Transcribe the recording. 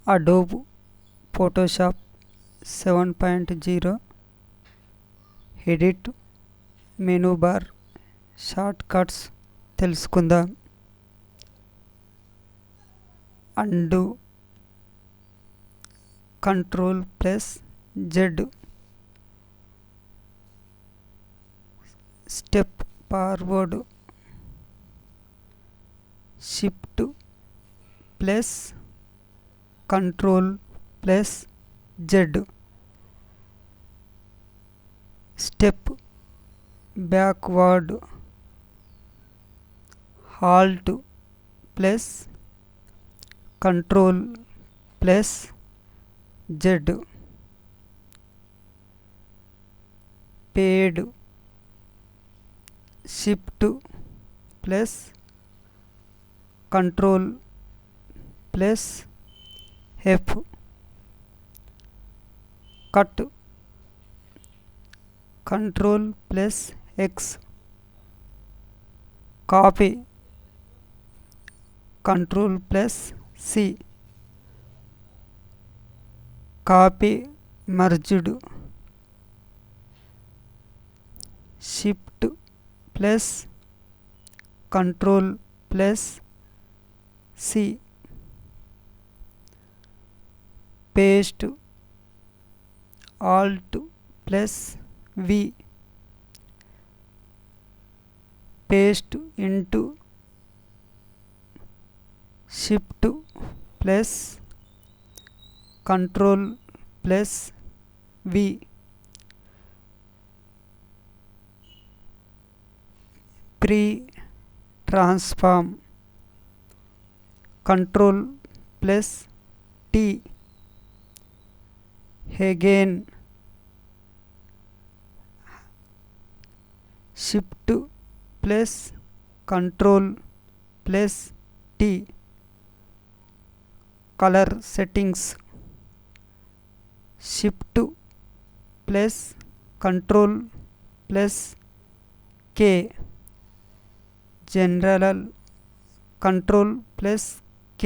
Adobe Photoshop 7.0 edit menu bar shortcuts తెలుసుకుందాం. Undo Ctrl+Z step forward Shift+Ctrl+Z step backward Alt+Ctrl+Z fade Shift+Ctrl+F cut Ctrl+X copy Ctrl+C copy merged Shift+Ctrl+C paste Alt+V paste into Shift+Ctrl+V pre-transform Ctrl+T again Shift+Ctrl+T color settings Shift+Ctrl+K general Ctrl+K